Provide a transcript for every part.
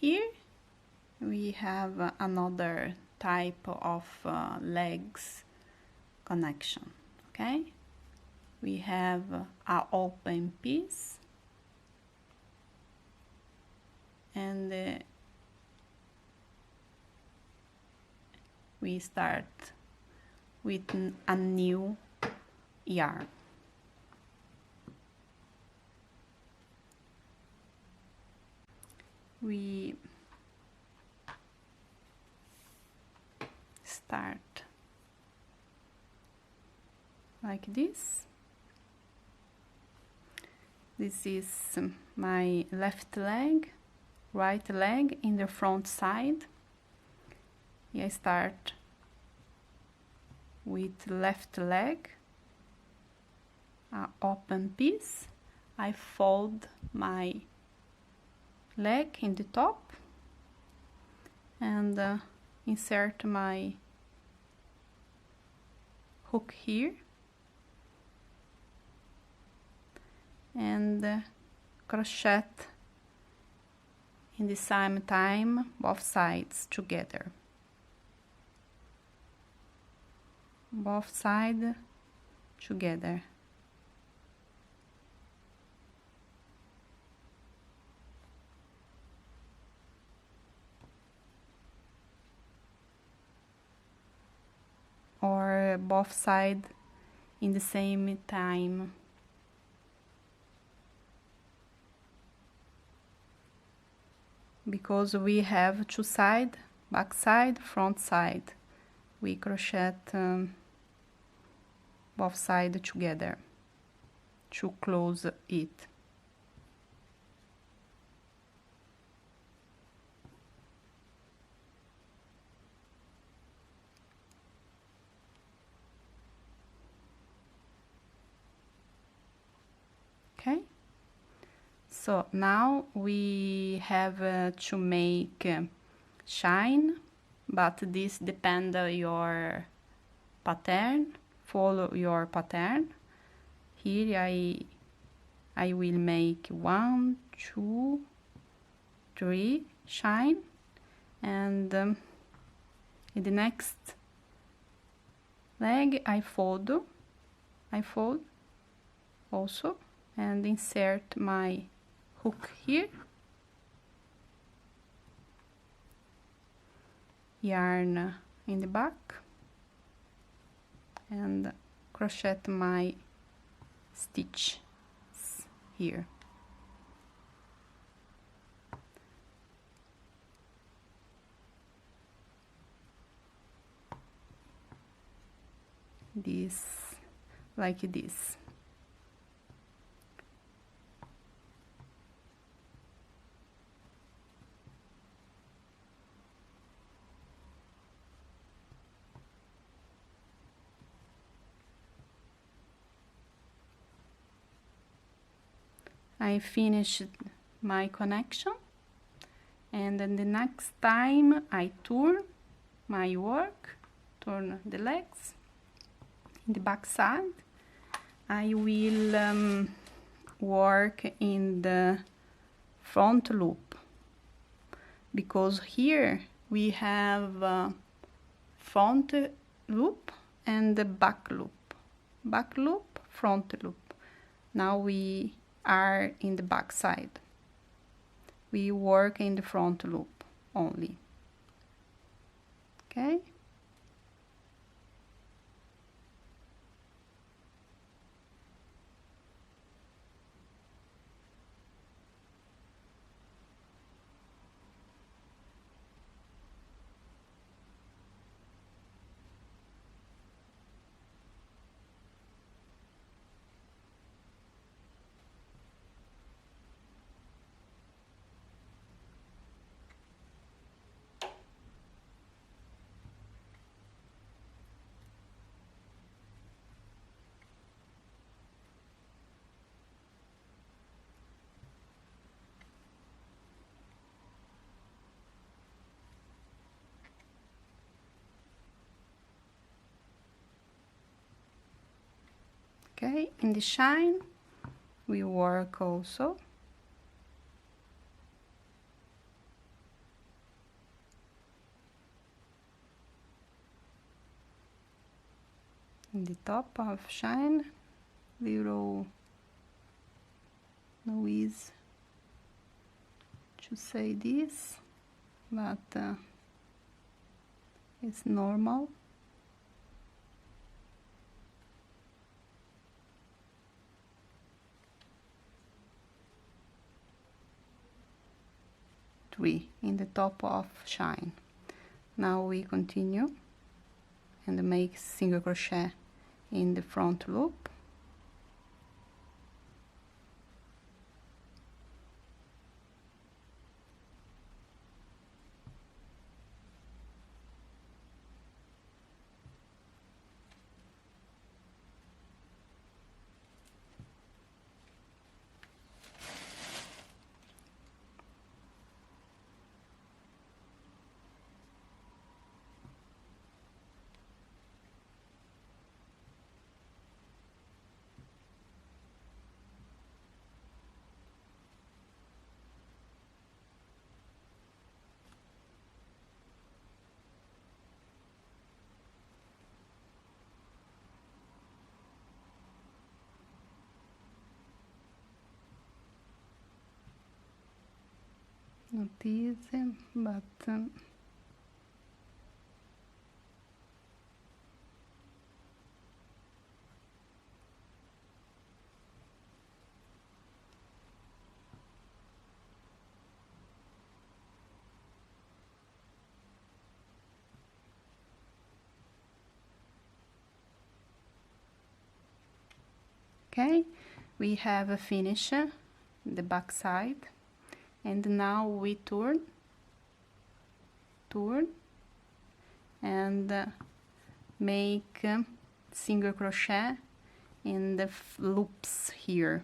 here we have another type of legs connection. Okay, we have an open piece, and we start with a new yarn. We start like this. This is my left leg, right leg in the front side. I start with left leg, an open piece. I fold my leg in the top and insert my hook here and crochet in the same time both sides together. Both sides together. Or both sides in the same time. Because we have two sides, back side, front side. We crochet both sides together to close it. Okay, so now we have to make shine, but this depends on your pattern. Follow your pattern. Here I will make 1, 2, 3 shine, and in the next leg I fold also and insert my hook here, yarn in the back, and crochet my stitches here. This, like this. I finished my connection, and then the next time I turn my work, turn the legs in the back side, I will work in the front loop, because here we have front loop and the back loop, front loop. Now we are in the back side. We work in the front loop only. Okay? Okay, in the shine we work also in the top of shine, little noise to say this, but it's normal. Three in the top of shine. Now we continue and make single crochet in the front loop. Not easy, but okay, we have finished the back side, and now we turn and make single crochet in the loops here.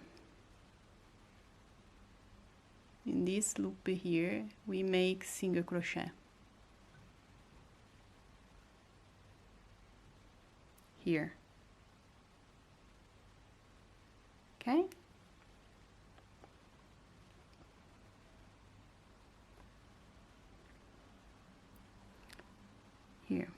In this loop here we make single crochet here. Okay, here.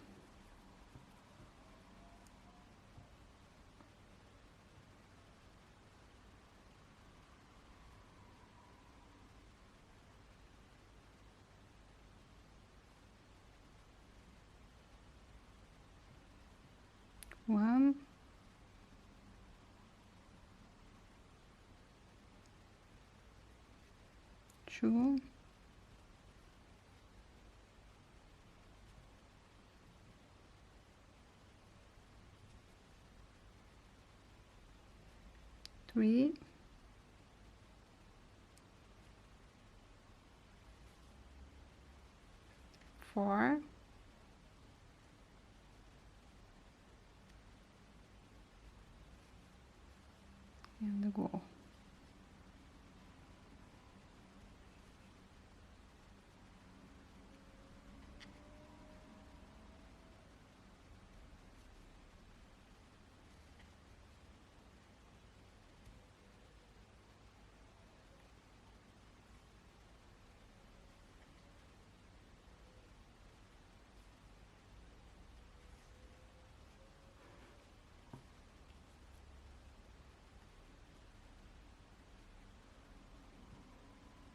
One, two, three, four, and go.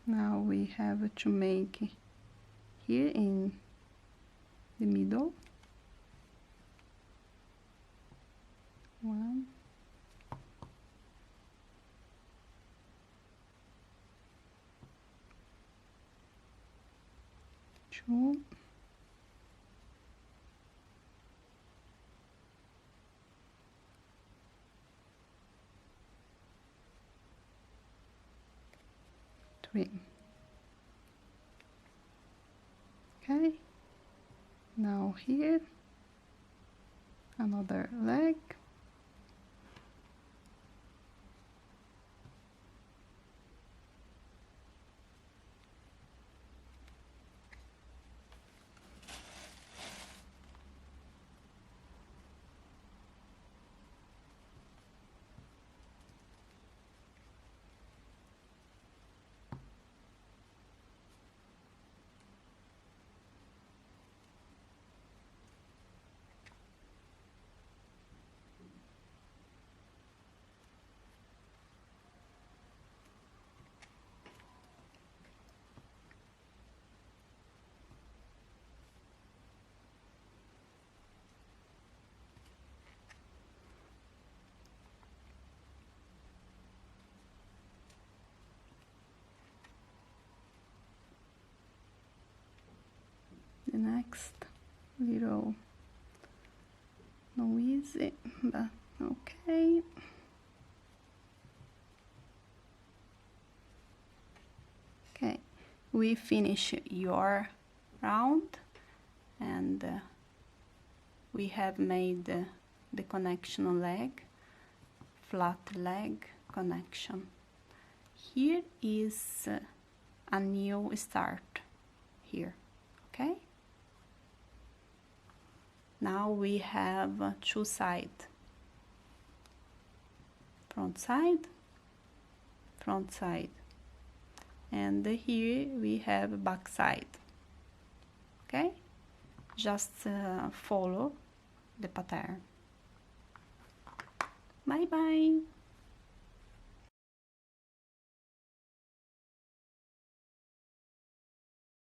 Now we have to make here in the middle one, two, three. Okay, now here another leg, next little, no easy, but okay. Okay, we finish your round, and we have made the connection leg, flat leg connection. Here is a new start here, okay? Now we have two sides, front side, and here we have back side, okay? Just follow the pattern. Bye bye.